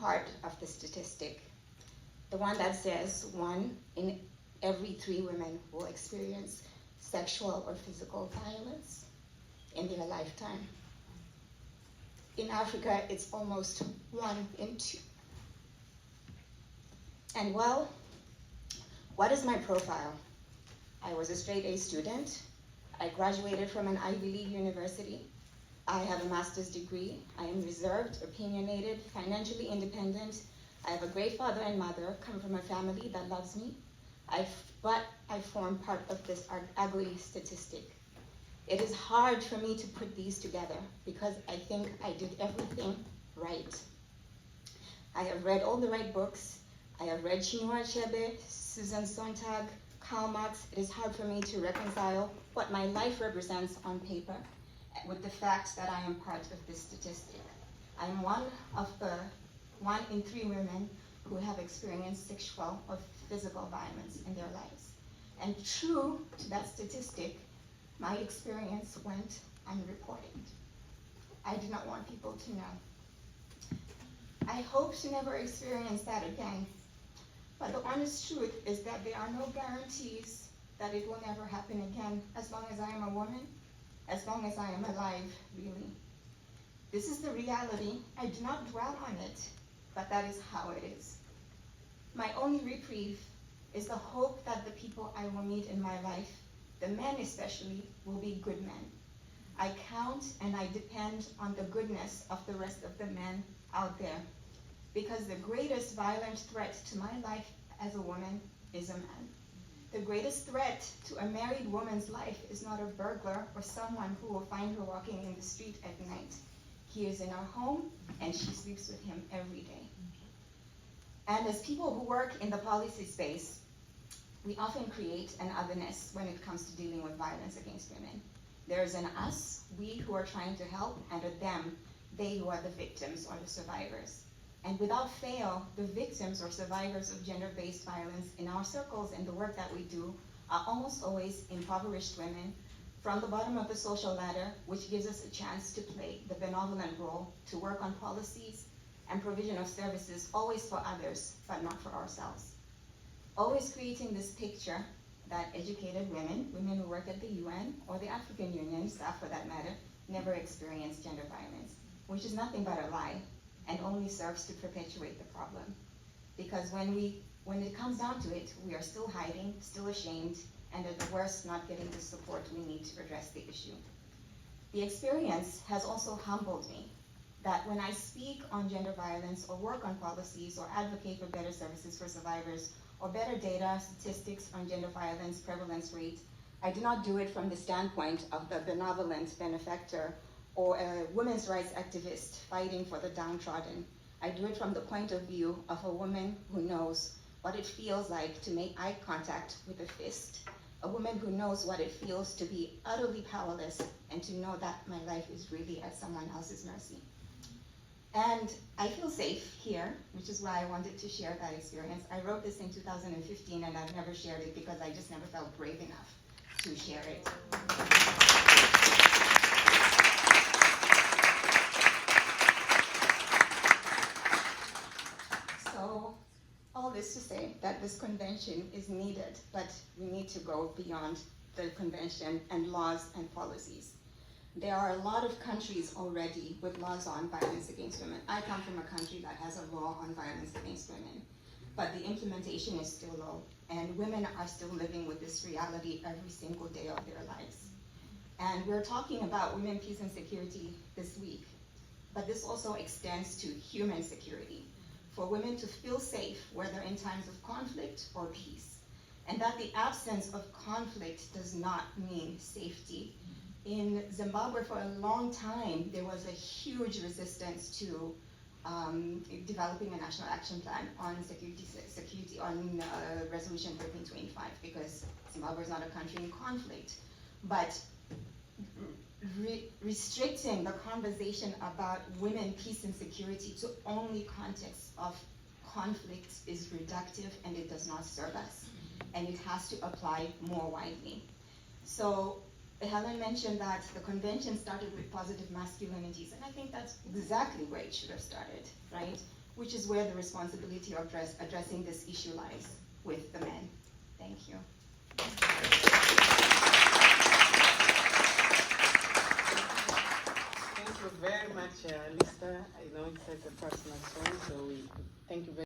part of the statistic, the one that says 1 in every 3 women will experience sexual or physical violence in their lifetime. In Africa, it's almost 1 in 2. And well, what is my profile? I was a straight A student. I graduated from an Ivy League university. I have a master's degree. I am reserved, opinionated, financially independent. I have a great father and mother, come from a family that loves me. But I form part of this ugly statistic. It is hard for me to put these together because I think I did everything right. I have read all the right books. I have read Chinua Achebe, Susan Sontag, Karl Marx. It is hard for me to reconcile what my life represents on paper with the fact that I am part of this statistic. I am one of the 1 in 3 women who have experienced sexual or physical violence in their lives. And true to that statistic, my experience went unreported. I did not want people to know. I hope to never experience that again. But the honest truth is that there are no guarantees that it will never happen again as long as I am a woman, as long as I am alive, really. This is the reality. I do not dwell on it, but that is how it is. My only reprieve is the hope that the people I will meet in my life, the men especially, will be good men. I count and I depend on the goodness of the rest of the men out there, because the greatest violent threat to my life as a woman is a man. The greatest threat to a married woman's life is not a burglar or someone who will find her walking in the street at night. He is in our home and she sleeps with him every day. And as people who work in the policy space, we often create an otherness when it comes to dealing with violence against women. There is an us, we who are trying to help, and a them, they who are the victims or the survivors. And without fail, the victims or survivors of gender-based violence in our circles and the work that we do are almost always impoverished women from the bottom of the social ladder, which gives us a chance to play the benevolent role, to work on policies and provision of services, always for others, but not for ourselves. Always creating this picture that educated women, women who work at the UN or the African Union, staff for that matter, never experience gender violence, which is nothing but a lie and only serves to perpetuate the problem. Because when it comes down to it, we are still hiding, still ashamed, and at the worst, not getting the support we need to address the issue. The experience has also humbled me that when I speak on gender violence or work on policies or advocate for better services for survivors or better data, statistics on gender violence prevalence rate, I do not do it from the standpoint of the benevolent benefactor or a women's rights activist fighting for the downtrodden. I do it from the point of view of a woman who knows what it feels like to make eye contact with a fist, a woman who knows what it feels to be utterly powerless and to know that my life is really at someone else's mercy. And I feel safe here, which is why I wanted to share that experience. I wrote this in 2015 and I've never shared it because I just never felt brave enough to share it. So, all this to say that this convention is needed, but we need to go beyond the convention and laws and policies. There are a lot of countries already with laws on violence against women. I come from a country that has a law on violence against women, but the implementation is still low, and women are still living with this reality every single day of their lives. And we're talking about women, peace, and security this week, but this also extends to human security, for women to feel safe, whether in times of conflict or peace, and that the absence of conflict does not mean safety. In Zimbabwe, for a long time, there was a huge resistance to developing a national action plan on security on Resolution 1325, because Zimbabwe is not a country in conflict. But restricting the conversation about women, peace, and security to only context of conflict is reductive, and it does not serve us. And it has to apply more widely. So Helen mentioned that the convention started with positive masculinities, and I think that's exactly where it should have started, right? which is where the responsibility of addressing this issue lies, with the men. Thank you. Thank you very much, Lisa. I know it's a personal story, so we thank you very